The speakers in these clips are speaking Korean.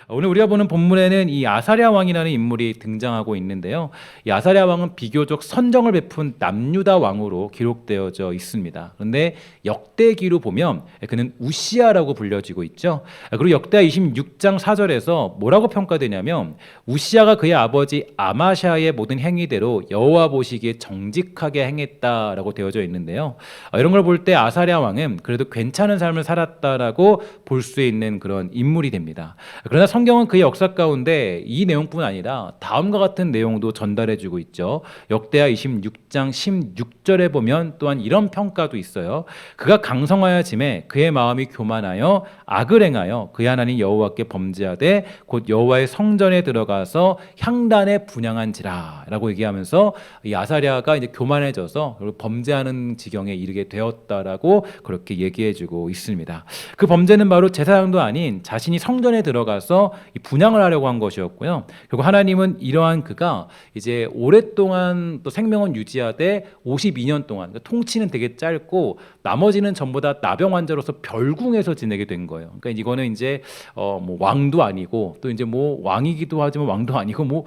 오늘 우리가 보는 본문에는 이 아사랴 왕이라는 인물이 등장하고 있는데요. 이 아사랴 왕은 비교적 선정을 베푼 남유다 왕으로 기록되어져 있습니다. 그런데 역대기로 보면 그는 우시아라고 불려지고 있죠. 그리고 역대하 26장 4절에서 뭐라고 평가되냐면 우시아가 그의 아버지 아마샤의 모든 행위대로 여호와 보시기에 정직하게 행했다라고 되어져 있는데요. 이런 걸 볼 때 아사랴 왕은 그래도 괜찮은 삶을 살았다라고 볼 수 있는 그런 인물이 됩니다. 그러나 성경은 그의 역사 가운데 이 내용뿐 아니라 다음과 같은 내용도 전달해주고 있죠. 역대하 26장 16절에 보면 또한 이런 평가도 있어요. 그가 강성하여짐에 그의 마음이 교만하여 악을 행하여 그의 하나님 여호와께 범죄하되 곧 여호와의 성전에 들어가서 향단에 분향한지라라고 얘기하면서 이 아사랴가 이제 교만해져서 범죄하는 지경에 이르게 되었다라고 그렇게 얘기해주고 있습니다. 그 범죄는 바로 제사장도 아닌 자신이 성전에 들어가서 분향을 하려고 한 것이었고요. 그리고 하나님은 이러한 그가 이제 오랫동안 또 생명은 유지하되 52년 동안 그러니까 통치는 되게 짧고 나머지는 전부 다 나병 환자로서 별궁에서 지내게 된 거예요. 그러니까 이거는 이제 뭐 왕도 아니고 또 이제 뭐 왕이기도 하지만 왕도 아니고 뭐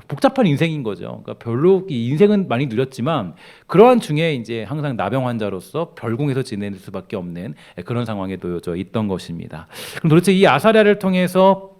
복잡한 인생인 거죠. 그러니까 별로 인생은 많이 누렸지만 그러한 중에 이제 항상 나병 환자로서 별궁에서 지낼 수밖에 없는 그런 상황에 놓여져 있던 것입니다. 그럼 도대체 이 아사랴를 통해서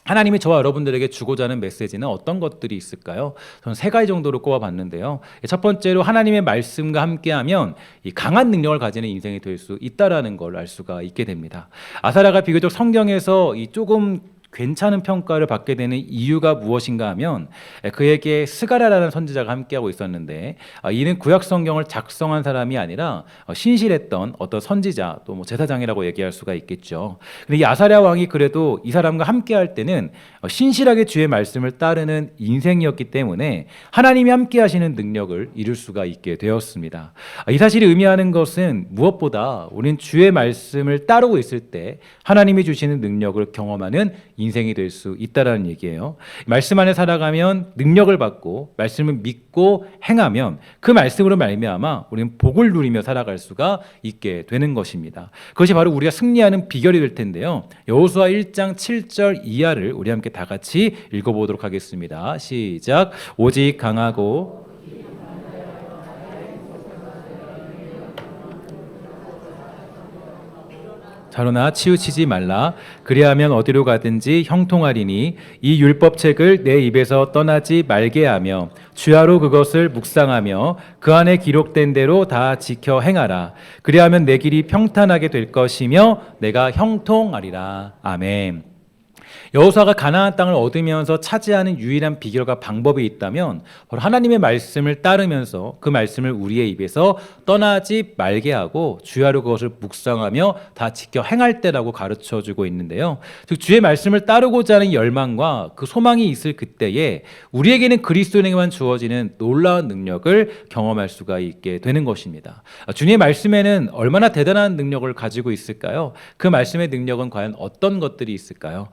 하나님이 저와 여러분들에게 주고자 하는 메시지는 어떤 것들이 있을까요? 저는 세 가지 정도로 꼽아봤는데요. 첫 번째로 하나님의 말씀과 함께하면 이 강한 능력을 가지는 인생이 될 수 있다라는 걸 알 수가 있게 됩니다. 아사랴가 비교적 성경에서 이 조금 괜찮은 평가를 받게 되는 이유가 무엇인가 하면 그에게 스가랴라는 선지자가 함께하고 있었는데 이는 구약 성경을 작성한 사람이 아니라 신실했던 어떤 선지자 또 뭐 제사장이라고 얘기할 수가 있겠죠. 근데 이 아사랴 왕이 그래도 이 사람과 함께할 때는 신실하게 주의 말씀을 따르는 인생이었기 때문에 하나님이 함께하시는 능력을 이룰 수가 있게 되었습니다. 이 사실이 의미하는 것은 무엇보다 우린 주의 말씀을 따르고 있을 때 하나님이 주시는 능력을 경험하는 인생이 될 수 있다라는 얘기예요. 말씀 안에 살아가면 능력을 받고 말씀을 믿고 행하면 그 말씀으로 말미암아 우리는 복을 누리며 살아갈 수가 있게 되는 것입니다. 그것이 바로 우리가 승리하는 비결이 될 텐데요. 여호수아 1장 7절 이하를 우리 함께 다 같이 읽어보도록 하겠습니다. 시작. 오직 강하고 자로나 치우치지 말라. 그리하면 어디로 가든지 형통하리니 이 율법책을 내 입에서 떠나지 말게 하며 주야로 그것을 묵상하며 그 안에 기록된 대로 다 지켜 행하라. 그리하면 내 길이 평탄하게 될 것이며 내가 형통하리라. 아멘. 여호수아가 가나안 땅을 얻으면서 차지하는 유일한 비결과 방법이 있다면 바로 하나님의 말씀을 따르면서 그 말씀을 우리의 입에서 떠나지 말게 하고 주야로 그것을 묵상하며 다 지켜 행할 때라고 가르쳐주고 있는데요. 즉 주의 말씀을 따르고자 하는 열망과 그 소망이 있을 그때에 우리에게는 그리스도인에게만 주어지는 놀라운 능력을 경험할 수가 있게 되는 것입니다. 주님의 말씀에는 얼마나 대단한 능력을 가지고 있을까요? 그 말씀의 능력은 과연 어떤 것들이 있을까요?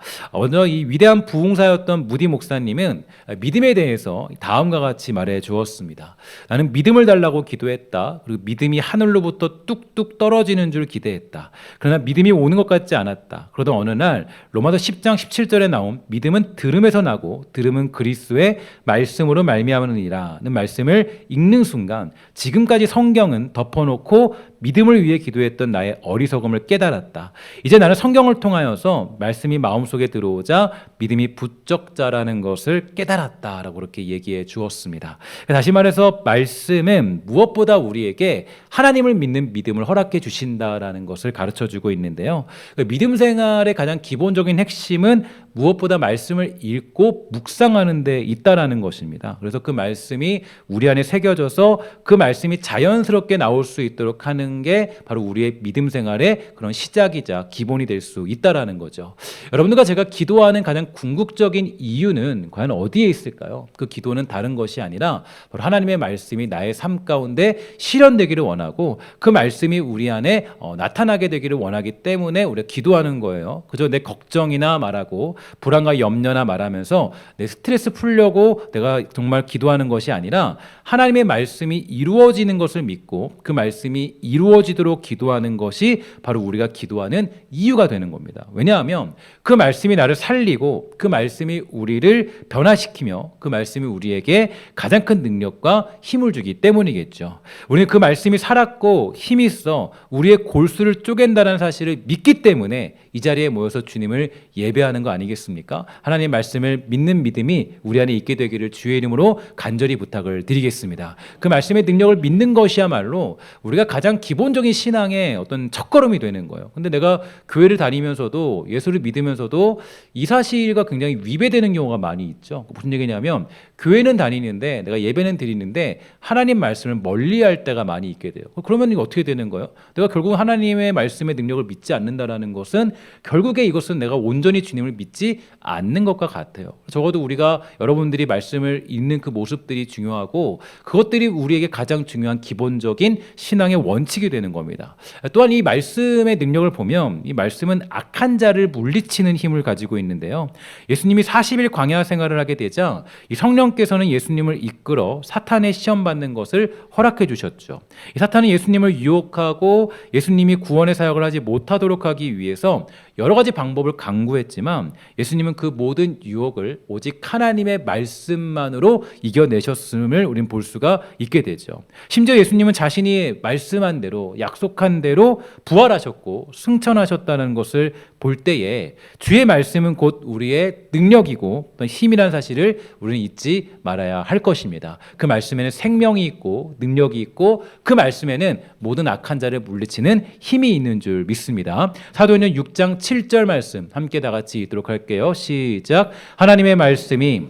먼저 이 위대한 부흥사였던 무디 목사님은 믿음에 대해서 다음과 같이 말해 주었습니다. 나는 믿음을 달라고 기도했다. 그리고 믿음이 하늘로부터 뚝뚝 떨어지는 줄 기대했다. 그러나 믿음이 오는 것 같지 않았다. 그러던 어느 날 로마서 10장 17절에 나온 믿음은 들음에서 나고 들음은 그리스도의 말씀으로 말미암으니라는 말씀을 읽는 순간 지금까지 성경은 덮어놓고 믿음을 위해 기도했던 나의 어리석음을 깨달았다. 이제 나는 성경을 통하여서 말씀이 마음속에 들어오자 믿음이 부쩍 자라는 것을 깨달았다라고 그렇게 얘기해 주었습니다. 다시 말해서 말씀은 무엇보다 우리에게 하나님을 믿는 믿음을 허락해 주신다라는 것을 가르쳐주고 있는데요. 믿음 생활의 가장 기본적인 핵심은 무엇보다 말씀을 읽고 묵상하는 데 있다라는 것입니다. 그래서 그 말씀이 우리 안에 새겨져서 그 말씀이 자연스럽게 나올 수 있도록 하는 게 바로 우리의 믿음 생활의 그런 시작이자 기본이 될 수 있다라는 거죠. 여러분들과 제가 기도하는 가장 궁극적인 이유는 과연 어디에 있을까요? 그 기도는 다른 것이 아니라 바로 하나님의 말씀이 나의 삶 가운데 실현되기를 원하고 그 말씀이 우리 안에 나타나게 되기를 원하기 때문에 우리가 기도하는 거예요. 그저 내 걱정이나 말하고 불안과 염려나 말하면서 내 스트레스 풀려고 내가 정말 기도하는 것이 아니라 하나님의 말씀이 이루어지는 것을 믿고 그 말씀이 이루어지도록 기도하는 것이 바로 우리가 기도하는 이유가 되는 겁니다. 왜냐하면 그 말씀이 나를 살리고 그 말씀이 우리를 변화시키며 그 말씀이 우리에게 가장 큰 능력과 힘을 주기 때문이겠죠. 우리는 그 말씀이 살았고 힘이 있어 우리의 골수를 쪼갠다는 사실을 믿기 때문에 이 자리에 모여서 주님을 예배하는 거 아니겠습니까? 하나님의 말씀을 믿는 믿음이 우리 안에 있게 되기를 주의 이름으로 간절히 부탁을 드리겠습니다. 그 말씀의 능력을 믿는 것이야말로 우리가 가장 기본적인 신앙의 어떤 첫걸음이 되는 거예요. 근데 내가 교회를 다니면서도 예수를 믿으면서도 이 사실과 굉장히 위배되는 경우가 많이 있죠. 무슨 얘기냐면 교회는 다니는데 내가 예배는 드리는데 하나님 말씀을 멀리할 때가 많이 있게 돼요. 그러면 이거 어떻게 되는 거예요? 내가 결국 하나님의 말씀의 능력을 믿지 않는다라는 것은 결국에 이것은 내가 온전히 주님을 믿지 않는 것과 같아요. 적어도 우리가 여러분들이 말씀을 읽는 그 모습들이 중요하고 그것들이 우리에게 가장 중요한 기본적인 신앙의 원칙이 되는 겁니다. 또한 이 말씀의 능력을 보면 이 말씀은 악한 자를 물리치는 힘을 가지고 있는데요. 예수님이 40일 광야 생활을 하게 되자 이 성령께서는 예수님을 이끌어 사탄의 시험 받는 것을 허락해 주셨죠. 이 사탄은 예수님을 유혹하고 예수님이 구원의 사역을 하지 못하도록 하기 위해서 여러 가지 방법을 강구했지만 예수님은 그 모든 유혹을 오직 하나님의 말씀만으로 이겨내셨음을 우리는 볼 수가 있게 되죠. 심지어 예수님은 자신이 말씀한 대로 약속한 대로 부활하셨고 승천하셨다는 것을 볼 때에 주의 말씀은 곧 우리의 능력이고 힘이라는 사실을 우리는 잊지 말아야 할 것입니다. 그 말씀에는 생명이 있고 능력이 있고 그 말씀에는 모든 악한 자를 물리치는 힘이 있는 줄 믿습니다. 사도행전 6장 7절 말씀 함께 다 같이 읽도록 할게요. 시작. 하나님의 말씀이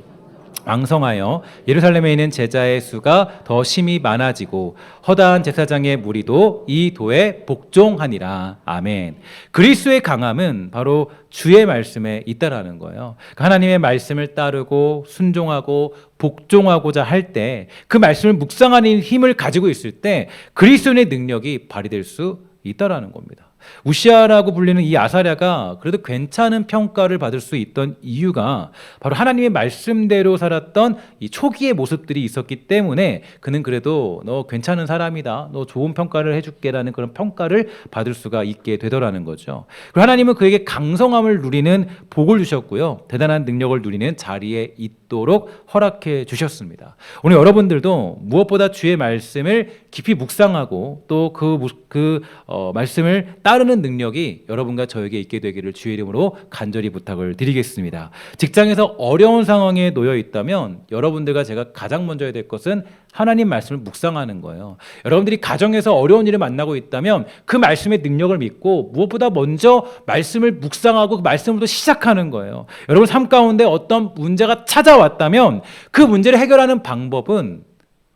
왕성하여 예루살렘에 있는 제자의 수가 더 심히 많아지고 허다한 제사장의 무리도 이 도에 복종하니라. 아멘. 그리스도의 강함은 바로 주의 말씀에 있다라는 거예요. 하나님의 말씀을 따르고 순종하고 복종하고자 할 때 그 말씀을 묵상하는 힘을 가지고 있을 때 그리스도의 능력이 발휘될 수 있다라는 겁니다. 우시아라고 불리는 이 아사랴가 그래도 괜찮은 평가를 받을 수 있던 이유가 바로 하나님의 말씀대로 살았던 이 초기의 모습들이 있었기 때문에 그는 그래도 너 괜찮은 사람이다, 너 좋은 평가를 해줄게라는 그런 평가를 받을 수가 있게 되더라는 거죠. 그리고 하나님은 그에게 강성함을 누리는 복을 주셨고요, 대단한 능력을 누리는 자리에 있도록 허락해 주셨습니다. 오늘 여러분들도 무엇보다 주의 말씀을 깊이 묵상하고 또 그 말씀을 따르는 능력이 여러분과 저에게 있게 되기를 주의 이름으로 간절히 부탁을 드리겠습니다. 직장에서 어려운 상황에 놓여 있다면 여러분들과 제가 가장 먼저 해야 될 것은 하나님 말씀을 묵상하는 거예요. 여러분들이 가정에서 어려운 일을 만나고 있다면 그 말씀의 능력을 믿고 무엇보다 먼저 말씀을 묵상하고 그 말씀으로 시작하는 거예요. 여러분 삶 가운데 어떤 문제가 찾아왔다면 그 문제를 해결하는 방법은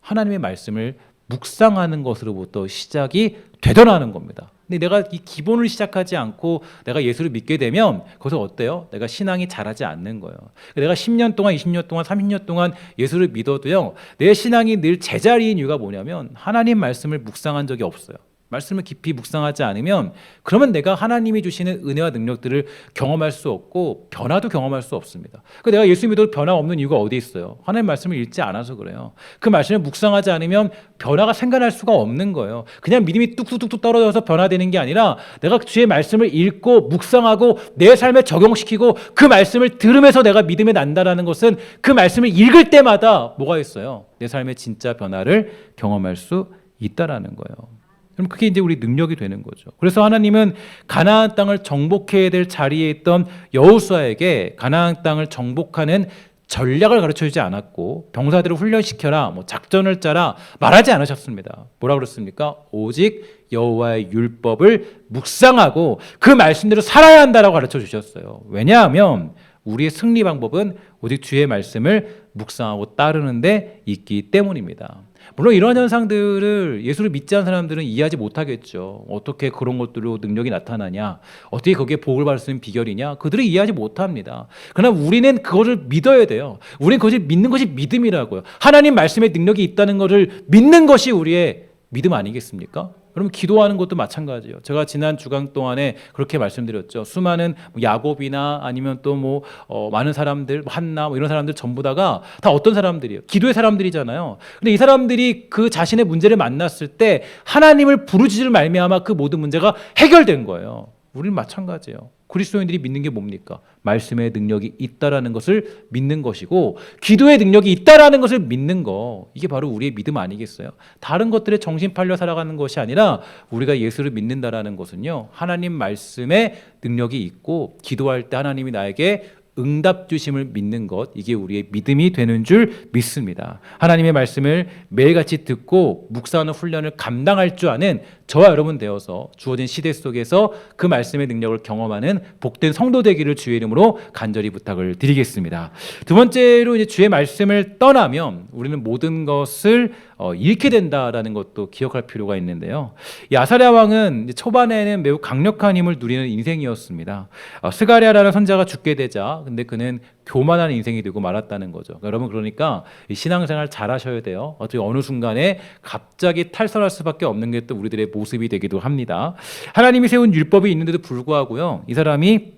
하나님의 말씀을 묵상하는 것으로부터 시작이 되더라는 겁니다. 근데 내가 이 기본을 시작하지 않고 내가 예수를 믿게 되면 거기서 어때요? 내가 신앙이 자라지 않는 거예요. 내가 10년 동안, 20년 동안, 30년 동안 예수를 믿어도요, 내 신앙이 늘 제자리인 이유가 뭐냐면 하나님 말씀을 묵상한 적이 없어요. 말씀을 깊이 묵상하지 않으면 그러면 내가 하나님이 주시는 은혜와 능력들을 경험할 수 없고 변화도 경험할 수 없습니다. 내가 예수 믿어도 변화 없는 이유가 어디 있어요? 하나님 말씀을 읽지 않아서 그래요. 그 말씀을 묵상하지 않으면 변화가 생겨날 수가 없는 거예요. 그냥 믿음이 뚝뚝뚝뚝 떨어져서 변화되는 게 아니라 내가 주의 말씀을 읽고 묵상하고 내 삶에 적용시키고 그 말씀을 들으면서 내가 믿음에 난다라는 것은 그 말씀을 읽을 때마다 뭐가 있어요? 내 삶의 진짜 변화를 경험할 수 있다라는 거예요. 그럼 그게 이제 우리 능력이 되는 거죠. 그래서 하나님은 가나안 땅을 정복해야 될 자리에 있던 여호수아에게 가나안 땅을 정복하는 전략을 가르쳐주지 않았고 병사들을 훈련시켜라, 뭐 작전을 짜라 말하지 않으셨습니다. 뭐라 그랬습니까? 오직 여호와의 율법을 묵상하고 그 말씀대로 살아야 한다라고 가르쳐 주셨어요. 왜냐하면 우리의 승리 방법은 오직 주의 말씀을 묵상하고 따르는 데 있기 때문입니다. 물론 이런 현상들을 예수를 믿지 않은 사람들은 이해하지 못하겠죠. 어떻게 그런 것들로 능력이 나타나냐, 어떻게 거기에 복을 받을 수 있는 비결이냐, 그들은 이해하지 못합니다. 그러나 우리는 그것을 믿어야 돼요. 우리는 그것을 믿는 것이 믿음이라고요. 하나님 말씀에 능력이 있다는 것을 믿는 것이 우리의 믿음 아니겠습니까? 여러분 기도하는 것도 마찬가지예요. 제가 지난 주간 동안에 그렇게 말씀드렸죠. 수많은 야곱이나 아니면 또 많은 사람들, 한나 이런 사람들 전부 다가 다 어떤 사람들이에요? 기도의 사람들이잖아요. 근데 이 사람들이 그 자신의 문제를 만났을 때 하나님을 부르짖을 말미암아 그 모든 문제가 해결된 거예요. 우리는 마찬가지예요. 그리스도인들이 믿는 게 뭡니까? 말씀의 능력이 있다라는 것을 믿는 것이고 기도의 능력이 있다라는 것을 믿는 거, 이게 바로 우리의 믿음 아니겠어요? 다른 것들에 정신 팔려 살아가는 것이 아니라 우리가 예수를 믿는다라는 것은요, 하나님 말씀의 능력이 있고 기도할 때 하나님이 나에게 응답 주심을 믿는 것, 이게 우리의 믿음이 되는 줄 믿습니다. 하나님의 말씀을 매일같이 듣고 묵상하는 훈련을 감당할 줄 아는 저와 여러분 되어서 주어진 시대 속에서 그 말씀의 능력을 경험하는 복된 성도 되기를 주의 이름으로 간절히 부탁을 드리겠습니다. 두 번째로 이제 주의 말씀을 떠나면 우리는 모든 것을 잃게 된다라는 것도 기억할 필요가 있는데요. 이 아사랴 왕은 초반에는 매우 강력한 힘을 누리는 인생이었습니다. 스가랴라는 선지자가 죽게 되자 근데 그는 교만한 인생이 되고 말았다는 거죠. 여러분, 그러니까 신앙생활 잘 하셔야 돼요. 어느 순간에 갑자기 탈선할 수밖에 없는 게 또 우리들의 모습이 되기도 합니다. 하나님이 세운 율법이 있는데도 불구하고요, 이 사람이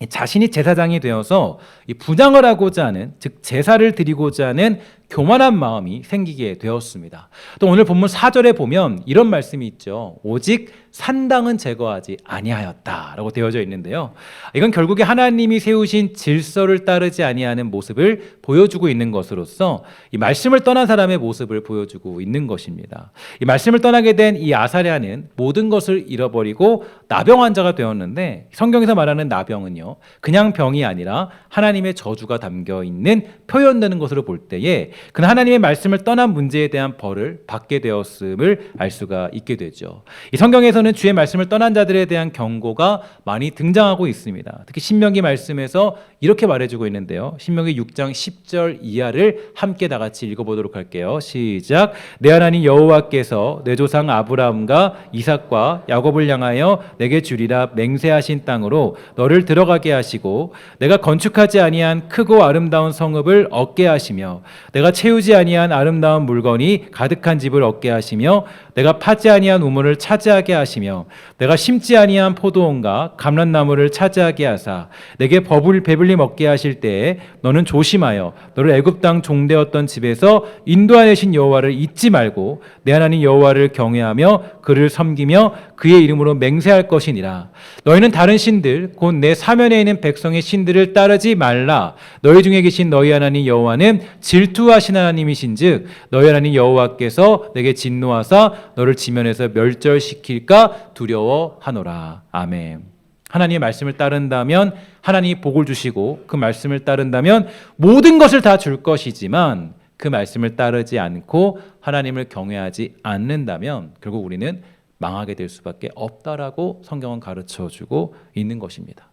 자신이 제사장이 되어서 분향을 하고자 하는, 즉 제사를 드리고자 하는 교만한 마음이 생기게 되었습니다. 또 오늘 본문 4절에 보면 이런 말씀이 있죠. 오직 산당은 제거하지 아니하였다라고 되어져 있는데요. 이건 결국에 하나님이 세우신 질서를 따르지 아니하는 모습을 보여주고 있는 것으로서 이 말씀을 떠난 사람의 모습을 보여주고 있는 것입니다. 이 말씀을 떠나게 된 이 아사랴는 모든 것을 잃어버리고 나병 환자가 되었는데, 성경에서 말하는 나병은요, 그냥 병이 아니라 하나님의 저주가 담겨 있는 표현되는 것으로 볼 때에 그는 하나님의 말씀을 떠난 문제에 대한 벌을 받게 되었음을 알 수가 있게 되죠. 이 성경에서는 주의 말씀을 떠난 자들에 대한 경고가 많이 등장하고 있습니다. 특히 신명기 말씀에서 이렇게 말해주고 있는데요. 신명기 6장 10절 이하를 함께 다 같이 읽어보도록 할게요. 시작. 내 하나님 여호와께서 내 조상 아브라함과 이삭과 야곱을 향하여 내게 주리라 맹세하신 땅으로 너를 들어가게 하시고 내가 건축하지 아니한 크고 아름다운 성읍을 얻게 하시며 내가 채우지 아니한 아름다운 물건이 가득한 집을 얻게 하시며 내가 파지 아니한 우물을 차지하게 하시며 내가 심지 아니한 포도원과 감람나무를 차지하게 하사 내게 배불리 먹게 하실 때에 너는 조심하여 너를 애굽 땅 종되었던 집에서 인도하내신 여호와를 잊지 말고 내 하나님 여호와를 경외하며 그를 섬기며 그의 이름으로 맹세할 것이니라. 너희는 다른 신들 곧 내 사면에 있는 백성의 신들을 따르지 말라. 너희 중에 계신 너희 하나님 여호와는 질투하신 하나님이신즉 너희 하나님 여호와께서 내게 진노하사 너를 지면에서 멸절시킬까 두려워하노라. 아멘. 하나님의 말씀을 따른다면 하나님이 복을 주시고 그 말씀을 따른다면 모든 것을 다 줄 것이지만 그 말씀을 따르지 않고 하나님을 경외하지 않는다면 결국 우리는 망하게 될 수밖에 없다라고 성경은 가르쳐주고 있는 것입니다.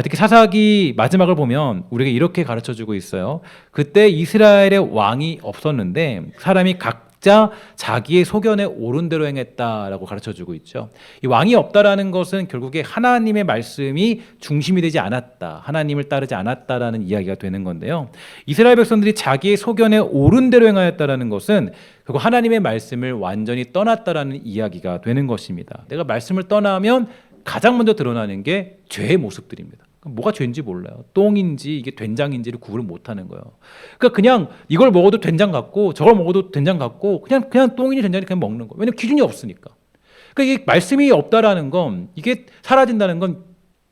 특히 사사기 마지막을 보면 우리에게 이렇게 가르쳐주고 있어요. 그때 이스라엘의 왕이 없었는데 사람이 각자 자기의 소견에 옳은 대로 행했다라고 가르쳐주고 있죠. 이 왕이 없다라는 것은 결국에 하나님의 말씀이 중심이 되지 않았다, 하나님을 따르지 않았다라는 이야기가 되는 건데요. 이스라엘 백성들이 자기의 소견에 옳은 대로 행하였다라는 것은 결국 하나님의 말씀을 완전히 떠났다라는 이야기가 되는 것입니다. 내가 말씀을 떠나면 가장 먼저 드러나는 게 죄의 모습들입니다. 뭐가 죄인지 몰라요. 똥인지 이게 된장인지를 구분을 못하는 거예요. 그러니까 그냥 이걸 먹어도 된장 같고 저걸 먹어도 된장 같고 그냥 똥이니 된장이니 그냥 먹는 거예요. 왜냐하면 기준이 없으니까. 그러니까 이게 말씀이 없다라는 건, 이게 사라진다는 건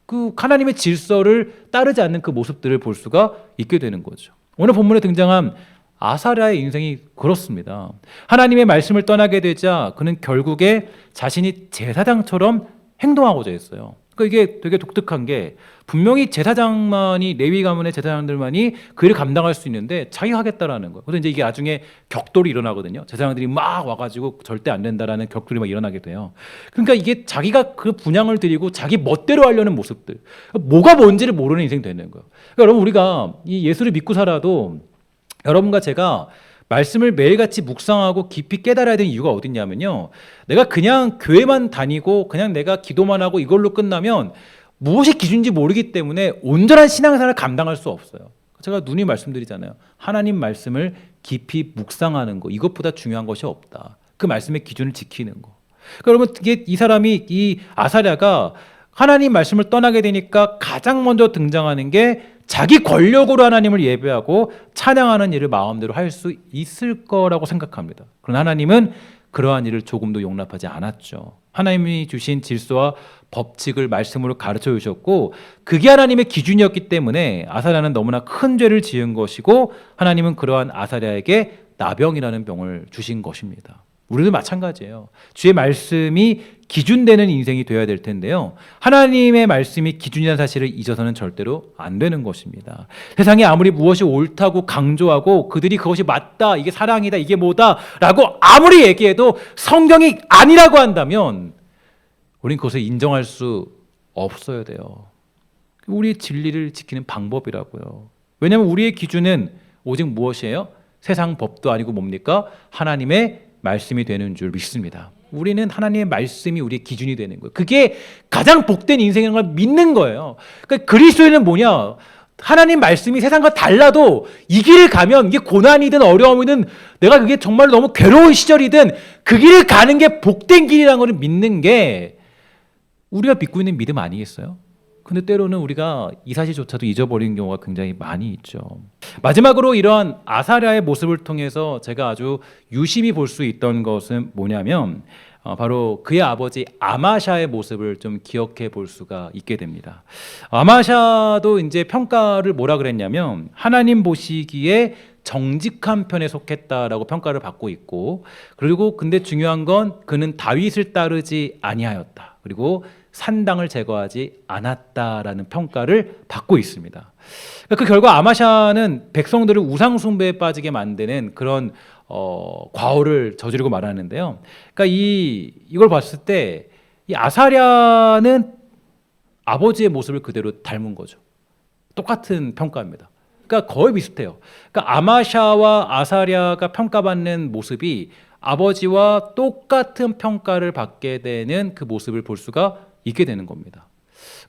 그 하나님의 질서를 따르지 않는 그 모습들을 볼 수가 있게 되는 거죠. 오늘 본문에 등장한 아사랴의 인생이 그렇습니다. 하나님의 말씀을 떠나게 되자 그는 결국에 자신이 제사장처럼 행동하고자 했어요. 그러니까 이게 되게 독특한 게, 분명히 제사장만이, 레위 가문의 제사장들만이 그 일을 감당할 수 있는데 자기가 하겠다라는 거예요. 그래서 이제 이게 나중에 격돌이 일어나거든요. 제사장들이 막 와가지고 절대 안 된다라는 격돌이 막 일어나게 돼요. 그러니까 이게 자기가 그 분향을 드리고 자기 멋대로 하려는 모습들, 뭐가 뭔지를 모르는 인생이 되는 거예요. 그러니까 여러분, 우리가 이 예수를 믿고 살아도 여러분과 제가 말씀을 매일같이 묵상하고 깊이 깨달아야 되는 이유가 어디 있냐면요, 내가 그냥 교회만 다니고 그냥 내가 기도만 하고 이걸로 끝나면 무엇이 기준인지 모르기 때문에 온전한 신앙생활을 감당할 수 없어요. 제가 누누이 말씀드리잖아요. 하나님 말씀을 깊이 묵상하는 거, 이것보다 중요한 것이 없다. 그 말씀의 기준을 지키는 거. 그러면 이게 이 사람이 이 아사랴가 하나님 말씀을 떠나게 되니까 가장 먼저 등장하는 게 자기 권력으로 하나님을 예배하고 찬양하는 일을 마음대로 할 수 있을 거라고 생각합니다. 그러나 하나님은 그러한 일을 조금도 용납하지 않았죠. 하나님이 주신 질서와 법칙을 말씀으로 가르쳐 주셨고 그게 하나님의 기준이었기 때문에 아사랴는 너무나 큰 죄를 지은 것이고 하나님은 그러한 아사랴에게 나병이라는 병을 주신 것입니다. 우리도 마찬가지예요. 주의 말씀이 기준되는 인생이 되어야 될 텐데요. 하나님의 말씀이 기준이라는 사실을 잊어서는 절대로 안 되는 것입니다. 세상에 아무리 무엇이 옳다고 강조하고 그들이 그것이 맞다, 이게 사랑이다, 이게 뭐다 라고 아무리 얘기해도 성경이 아니라고 한다면 우리는 그것을 인정할 수 없어야 돼요. 우리의 진리를 지키는 방법이라고요. 왜냐하면 우리의 기준은 오직 무엇이에요? 세상 법도 아니고 뭡니까? 하나님의 말씀이 되는 줄 믿습니다. 우리는 하나님의 말씀이 우리의 기준이 되는 거예요. 그게 가장 복된 인생이라는 걸 믿는 거예요. 그러니까 그리스도인은 뭐냐? 하나님 말씀이 세상과 달라도 이 길을 가면 이게 고난이든 어려움이든 내가 그게 정말 너무 괴로운 시절이든 그 길을 가는 게 복된 길이라는 걸 믿는 게 우리가 믿고 있는 믿음 아니겠어요? 근데 때로는 우리가 이 사실조차도 잊어버리는 경우가 굉장히 많이 있죠. 마지막으로 이러한 아사랴의 모습을 통해서 제가 아주 유심히 볼 수 있던 것은 뭐냐면 바로 그의 아버지 아마샤의 모습을 좀 기억해 볼 수가 있게 됩니다. 아마샤도 이제 평가를 뭐라 그랬냐면 하나님 보시기에 정직한 편에 속했다라고 평가를 받고 있고 그리고 근데 중요한 건 그는 다윗을 따르지 아니하였다. 그리고 산당을 제거하지 않았다라는 평가를 받고 있습니다. 그 결과 아마샤는 백성들을 우상 숭배에 빠지게 만드는 그런 과오를 저지르고 말하는데요. 그러니까 이걸 봤을 때 이 아사랴는 아버지의 모습을 그대로 닮은 거죠. 똑같은 평가입니다. 그러니까 거의 비슷해요. 그러니까 아마샤와 아사랴가 평가받는 모습이 아버지와 똑같은 평가를 받게 되는 그 모습을 볼 수가 있게 되는 겁니다.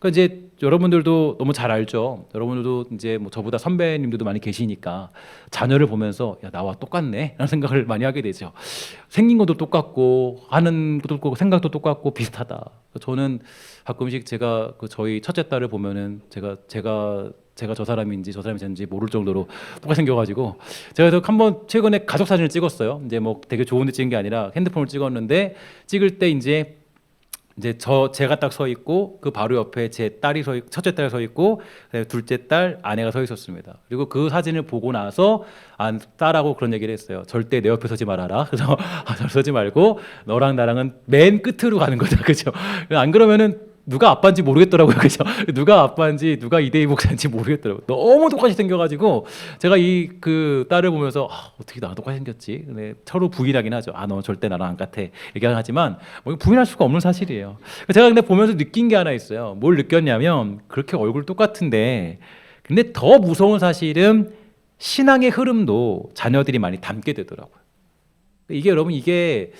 그러니까 이제 여러분들도 너무 잘 알죠. 여러분들도 이제 뭐 저보다 선배님들도 많이 계시니까 자녀를 보면서 야 나와 똑같네 라는 생각을 많이 하게 되죠. 생긴 것도 똑같고 하는 것도 똑같고 생각도 똑같고 비슷하다. 저는 가끔씩 제가 그 저희 첫째 딸을 보면은 제가 저 사람인지 저 사람이 쟤인지 모를 정도로 똑같이 생겨가지고 제가 그래서 한번 최근에 가족 사진을 찍었어요. 이제 뭐 되게 좋은데 찍은 게 아니라 핸드폰을 찍었는데 찍을 때 이제 제가 딱 서 있고 그 바로 옆에 제 딸이 첫째 딸이 서 있고 둘째 딸 아내가 서 있었습니다. 그리고 그 사진을 보고 나서 딸하고 그런 얘기를 했어요. 절대 내 옆에 서지 말아라. 그래서 저 서지 말고 너랑 나랑은 맨 끝으로 가는 거다. 그죠? 안 그러면은 누가 아빠인지 모르겠더라고요. 그죠? 누가 아빠인지 누가 이대희 목사인지 모르겠더라고요. 너무 똑같이 생겨가지고 제가 그 딸을 보면서 어떻게 나랑 똑같이 생겼지? 근데 서로 부인하긴 하죠. 너 절대 나랑 안 같아. 얘기하지만 뭐 부인할 수가 없는 사실이에요. 제가 근데 보면서 느낀 게 하나 있어요. 뭘 느꼈냐면 그렇게 얼굴 똑같은데 근데 더 무서운 사실은 신앙의 흐름도 자녀들이 많이 닮게 되더라고요. 이게 여러분 이게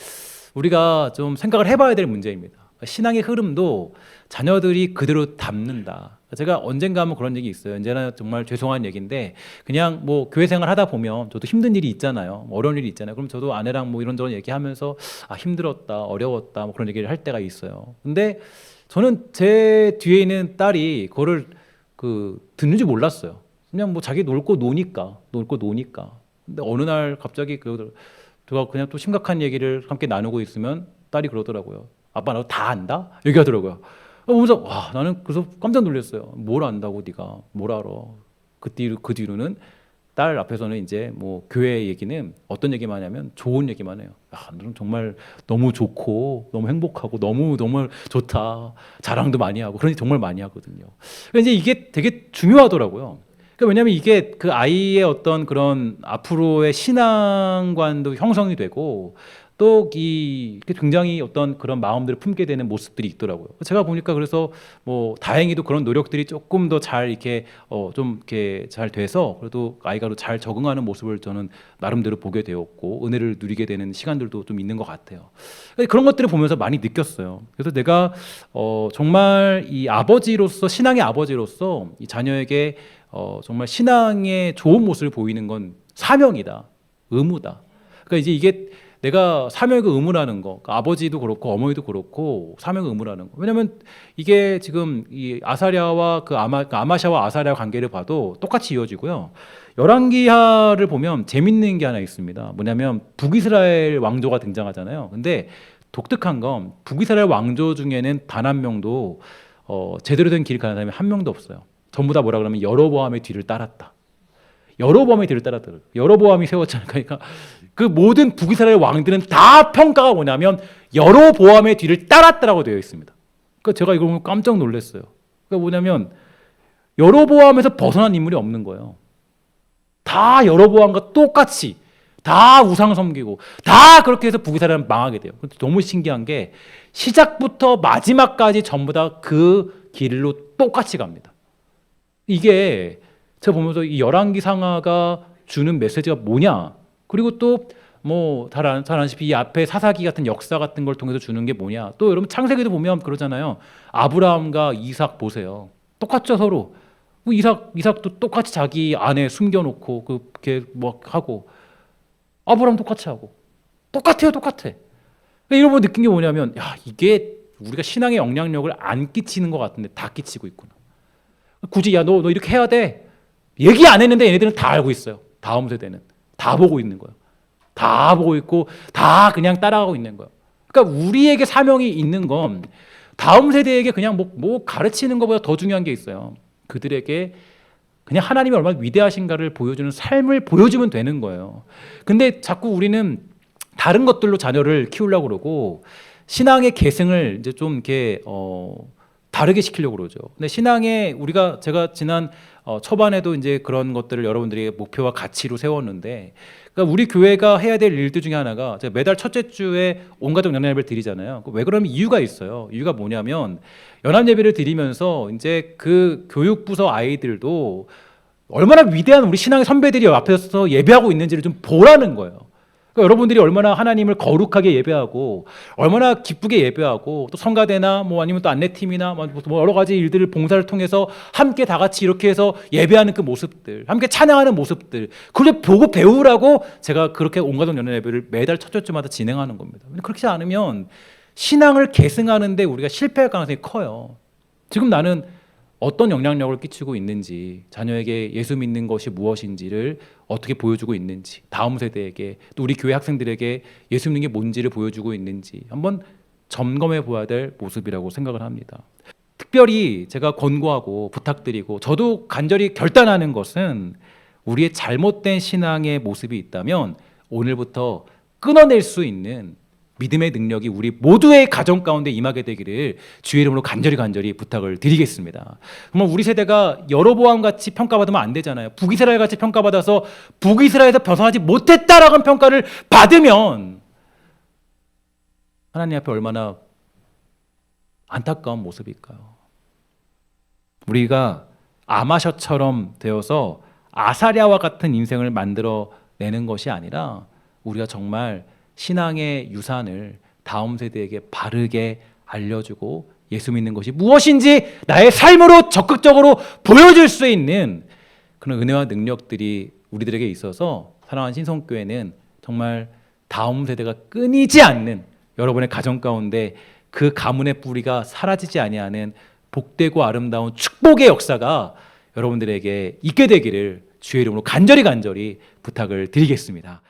우리가 좀 생각을 해봐야 될 문제입니다. 신앙의 흐름도 자녀들이 그대로 담는다. 제가 언젠가 한번 그런 얘기 있어요. 언제나 정말 죄송한 얘기인데 그냥 뭐 교회 생활 하다 보면 저도 힘든 일이 있잖아요. 어려운 일이 있잖아요. 그럼 저도 아내랑 뭐 이런저런 얘기하면서 힘들었다, 어려웠다 뭐 그런 얘기를 할 때가 있어요. 근데 저는 제 뒤에 있는 딸이 그거를 듣는 줄 몰랐어요. 그냥 뭐 자기 놀고 노니까. 근데 어느 날 갑자기 제가 그냥 또 심각한 얘기를 함께 나누고 있으면 딸이 그러더라고요. 아빠 너 다 안다? 얘기하더라고요. 보면서 나는 그래서 깜짝 놀랐어요. 뭘 안다고 네가 뭘 알아? 그 뒤로는 딸 앞에서는 이제 뭐 교회 얘기는 어떤 얘기만 하냐면 좋은 얘기만 해요. 너는 정말 너무 좋고 너무 행복하고 너무 좋다. 자랑도 많이 하고 그런 얘기 정말 많이 하거든요. 그러니까 이제 이게 되게 중요하더라고요. 그러니까 왜냐하면 이게 그 아이의 어떤 그런 앞으로의 신앙관도 형성이 되고 또 굉장히 어떤 그런 마음들을 품게 되는 모습들이 있더라고요. 제가 보니까 그래서 뭐 다행히도 그런 노력들이 조금 더 잘 이렇게 좀 이렇게 잘 돼서 그래도 아이가 잘 적응하는 모습을 저는 나름대로 보게 되었고 은혜를 누리게 되는 시간들도 좀 있는 것 같아요. 그런 것들을 보면서 많이 느꼈어요. 그래서 내가 정말 이 아버지로서 신앙의 아버지로서 이 자녀에게 정말 신앙의 좋은 모습을 보이는 건 사명이다, 의무다. 그러니까 이제 이게 내가 사명의 의무라는 거, 그러니까 아버지도 그렇고 어머니도 그렇고 사명의 의무라는 거. 왜냐하면 이게 지금 이 아사랴와 아마샤와 아사랴 관계를 봐도 똑같이 이어지고요. 열왕기하를 보면 재밌는 게 하나 있습니다. 뭐냐면 북이스라엘 왕조가 등장하잖아요. 근데 독특한 건 북이스라엘 왕조 중에는 단 한 명도 제대로 된 길을 가는 사람이 한 명도 없어요. 전부 다 뭐라 그러면 여로보암의 뒤를 따랐다. 여로보암의 뒤를 따랐다. 여로보암이 세웠잖아요. 그러니까 그 모든 북이스라엘 왕들은 다 평가가 뭐냐면 여로보암의 뒤를 따랐다라고 되어 있습니다. 그러니까 제가 이걸 보면 깜짝 놀랐어요. 그러니까 뭐냐면 여로보암에서 벗어난 인물이 없는 거예요. 다 여로보암과 똑같이 다 우상 섬기고 다 그렇게 해서 북이스라엘은 망하게 돼요. 너무 신기한 게 시작부터 마지막까지 전부 다 그 길로 똑같이 갑니다. 이게 제가 보면서 이 열왕기 상하가 주는 메시지가 뭐냐? 그리고 또 뭐 잘 아시다시피 이 앞에 사사기 같은 역사 같은 걸 통해서 주는 게 뭐냐? 또 여러분 창세기도 보면 그러잖아요. 아브라함과 이삭 보세요. 똑같죠 서로. 뭐 이삭도 똑같이 자기 아내 숨겨놓고 그렇게 뭐 하고 아브라함 똑같이 하고 똑같아요, 똑같아. 이런 거 느낀 게 뭐냐면 야 이게 우리가 신앙의 영향력을 안 끼치는 것 같은데 다 끼치고 있구나. 굳이 야 너 이렇게 해야 돼. 얘기 안 했는데 얘네들은 다 알고 있어요. 다음 세대는 다 보고 있는 거예요. 다 보고 있고 다 그냥 따라가고 있는 거예요. 그러니까 우리에게 사명이 있는 건 다음 세대에게 그냥 뭐 가르치는 것보다 더 중요한 게 있어요. 그들에게 그냥 하나님이 얼마나 위대하신가를 보여주는 삶을 보여주면 되는 거예요. 근데 자꾸 우리는 다른 것들로 자녀를 키우려고 그러고 신앙의 계승을 이제 좀 이렇게 다르게 시키려고 그러죠. 근데 신앙에 제가 지난 초반에도 이제 그런 것들을 여러분들이 목표와 가치로 세웠는데, 그러니까 우리 교회가 해야 될 일들 중에 하나가 제가 매달 첫째 주에 온가족 연합 예배를 드리잖아요. 왜 그러면 이유가 있어요. 이유가 뭐냐면 연합 예배를 드리면서 이제 그 교육부서 아이들도 얼마나 위대한 우리 신앙의 선배들이 앞에서 예배하고 있는지를 좀 보라는 거예요. 그러니까 여러분들이 얼마나 하나님을 거룩하게 예배하고 얼마나 기쁘게 예배하고 또 성가대나 뭐 아니면 또 안내팀이나 뭐 여러 가지 일들을 봉사를 통해서 함께 다 같이 이렇게 해서 예배하는 그 모습들, 함께 찬양하는 모습들, 그걸 보고 배우라고 제가 그렇게 온가족 연합 예배를 매달 첫째 주마다 진행하는 겁니다. 근데 그렇지 않으면 신앙을 계승하는데 우리가 실패할 가능성이 커요. 지금 나는 어떤 영향력을 끼치고 있는지, 자녀에게 예수 믿는 것이 무엇인지를 어떻게 보여주고 있는지, 다음 세대에게 또 우리 교회 학생들에게 예수 믿는 게 뭔지를 보여주고 있는지 한번 점검해 보아야 될 모습이라고 생각을 합니다. 특별히 제가 권고하고 부탁드리고 저도 간절히 결단하는 것은 우리의 잘못된 신앙의 모습이 있다면 오늘부터 끊어낼 수 있는 믿음의 능력이 우리 모두의 가정 가운데 임하게 되기를 주의 이름으로 간절히 부탁을 드리겠습니다. 정말 우리 세대가 여로보암 같이 평가받으면 안 되잖아요. 북이스라엘 같이 평가받아서 북이스라엘에서 벗어나지 못했다라는 평가를 받으면 하나님 앞에 얼마나 안타까운 모습일까요? 우리가 아마샤처럼 되어서 아사랴와 같은 인생을 만들어내는 것이 아니라 우리가 정말 신앙의 유산을 다음 세대에게 바르게 알려주고 예수 믿는 것이 무엇인지 나의 삶으로 적극적으로 보여줄 수 있는 그런 은혜와 능력들이 우리들에게 있어서 사랑하는 신성교회는 정말 다음 세대가 끊이지 않는 여러분의 가정 가운데 그 가문의 뿌리가 사라지지 아니하는 복되고 아름다운 축복의 역사가 여러분들에게 있게 되기를 주의 이름으로 간절히 부탁을 드리겠습니다.